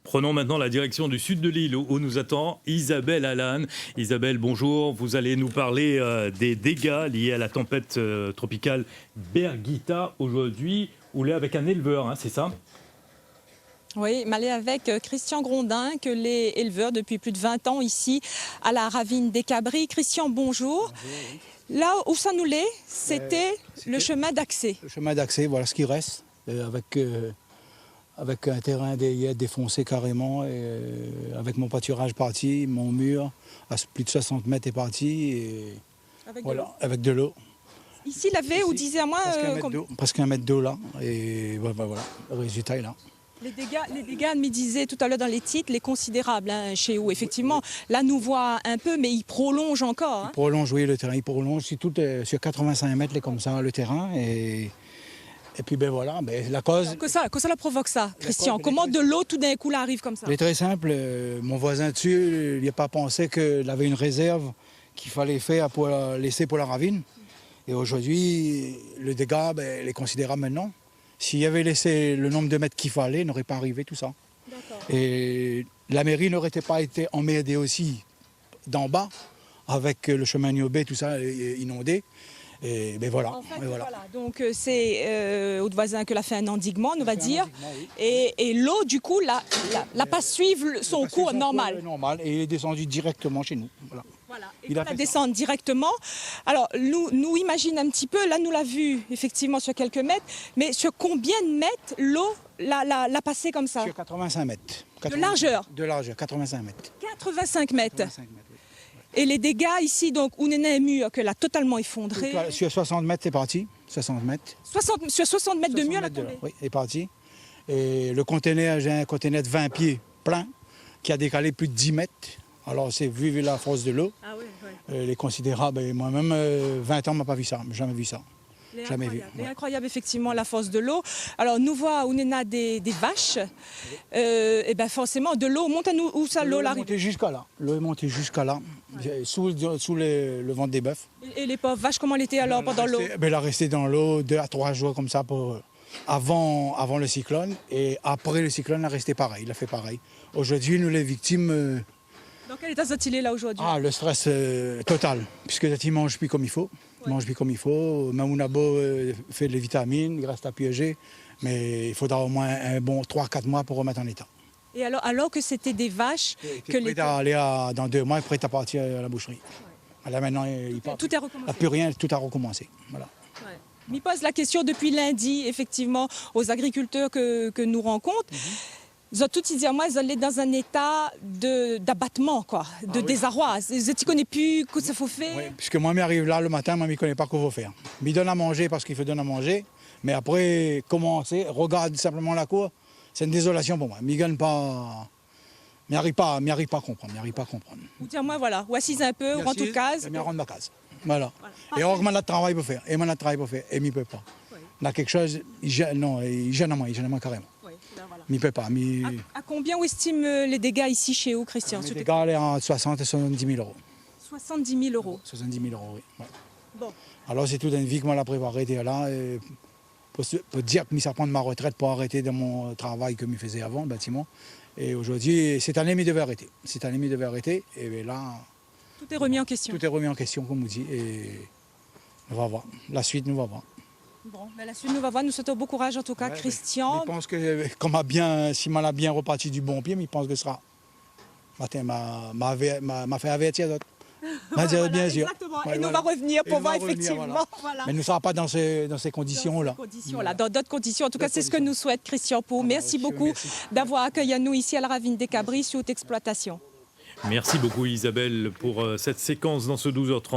Prenons maintenant la direction du sud de l'île où nous attend Isabelle Allan. Isabelle, bonjour. Vous allez nous parler des dégâts liés à la tempête tropicale Birgitta aujourd'hui. Vous l'êtes avec un éleveur, hein, c'est ça ? Oui, m'aller avec Christian Grondin, que les éleveurs depuis plus de 20 ans ici à la ravine des Cabris. Christian, bonjour. Bonjour, oui. Là où ça nous l'est, c'était le chemin d'accès. Le chemin d'accès, voilà ce qui reste, avec un terrain défoncé carrément, et, avec mon pâturage parti, mon mur à plus de 60 mètres est parti, et voilà, avec de l'eau. Ici, la veille, vous disiez à moi... Presque un mètre d'eau là, et voilà, le résultat est là. Les dégâts, me disait tout à l'heure dans les titres, les considérables hein, chez vous. Effectivement, là, nous voit un peu, mais il prolonge encore. Hein. Il prolonge, oui, le terrain, il prolonge. Sur 85 mètres, il est comme ça, le terrain. Et puis, ben voilà, ben, la cause... Que ça la provoque ça, Christian? Comment de l'eau, tout d'un coup, là, arrive comme ça? C'est très simple. Mon voisin dessus, il n'a pas pensé qu'il avait une réserve qu'il fallait faire pour laisser pour la ravine. Et aujourd'hui, le dégât, ben, il est considérable maintenant. S'il avait laissé le nombre de mètres qu'il fallait, il n'aurait pas arrivé tout ça. Et la mairie n'aurait pas été emmerdée aussi d'en bas, avec le chemin Niobé, tout ça inondé. Et ben voilà. En fait, voilà. Donc c'est au voisin que l'a fait un endiguement, on va dire. Oui. Et l'eau, du coup, l'a pas suivre son cours normal. Normal, et il est descendu directement chez nous. Voilà. Et il a descendre directement. Alors, nous imagine un petit peu, là, nous l'a vu effectivement sur quelques mètres, mais sur combien de mètres l'eau l'a passé comme ça? Sur 85 mètres. De largeur? De largeur, 85 mètres. 85 mètres. 85 mètres, oui. Et les dégâts ici, donc, où n'est un mur que l'a totalement effondré. Sur 60 mètres, c'est parti. 60 mètres. Sur 60 mètres de mur, là, oui, c'est parti. Et le conteneur, j'ai un conteneur de 20 pieds plein qui a décalé plus de 10 mètres. Alors, c'est vu la force de l'eau. Ah oui, oui. Elle est considérable. Et moi-même, 20 ans, je n'ai pas vu ça. Jamais vu ça. Jamais vu. C'est incroyable, effectivement, la force de l'eau. Alors, nous voyons où on a des vaches. Et bien, forcément, de l'eau monte à nous. Où ça, l'eau arrive? Jusqu'à là. L'eau est montée jusqu'à là, sous le ventre des bœufs. Et les pauvres vaches, comment elles étaient alors pendant l'eau? Elle a resté dans l'eau 2 à 3 jours comme ça avant le cyclone. Et après le cyclone, elle a resté pareil. Il a fait pareil. Aujourd'hui, nous, les victimes... Dans quel état sont-ils là aujourd'hui? Ah, le stress total, puisque ils ne mangent plus comme il faut. Ils mangent plus comme il faut. Même on a beau faire les vitamines, il reste à piéger, mais il faudra au moins un bon 3-4 mois pour remettre en état. Et alors que c'était des vaches... Prêt à aller dans 2 mois, prêt à partir à la boucherie. Ouais. Là maintenant, tout est recommencé. Il n'y a plus rien, tout a recommencé. Voilà. Ouais. Je pose la question depuis lundi, effectivement, aux agriculteurs que nous rencontrons. Ils ont tous dit à moi, ils allaient dans un état d'abattement, quoi, de désarroi. Ils ne connaissent plus ce qu'il faut faire. Oui, puisque moi, je m'arrive là le matin, moi, je ne connais pas ce qu'il faut faire. Je me donne à manger parce qu'il faut donner à manger. Mais après, commencer, regarde simplement la cour, c'est une désolation pour moi. Je n'arrive pas à comprendre. Vous dites, moi, voilà, ou assise un peu, rentre toute case. Je rentre ma case. Voilà. Et on a le travail pour faire. Et on a le travail pour faire. Et il ne peut pas. Oui. Là, quelque chose, il gêne à moi carrément. Oui, là, voilà. Il ne peut pas. À combien on estime les dégâts ici chez vous, Christian? Les dégâts, sont entre 60 et 70 000 euros. 70 000 euros? 70 000 euros, oui. Ouais. Bon. Alors, c'est toute une vie que moi, la préparé là. Et pour dire que je prends de ma retraite pour arrêter de mon travail que je faisais avant, le bâtiment. Et aujourd'hui, cette année, je devais arrêter. Et bien là... Tout est remis en question. Tout est remis en question, comme on dit. Et on va voir. La suite, nous va voir. Bon, mais la suite, nous va voir. Nous souhaitons bon courage, en tout cas, Christian. Je pense que, si m'a bien reparti du bon pied, je pense que ce sera... Matin, m'a fait avertir d'autres. Voilà, bien sûr. Exactement. Et nous va revenir pour voir, effectivement. Voilà. Mais nous ne serons pas dans ces conditions-là. Dans d'autres conditions. En tout cas, c'est ce que nous souhaite Christian Pau. Merci beaucoup d'avoir accueilli à nous ici à la ravine des Cabris, sur haute exploitation. Merci beaucoup Isabelle pour cette séquence dans ce 12h30.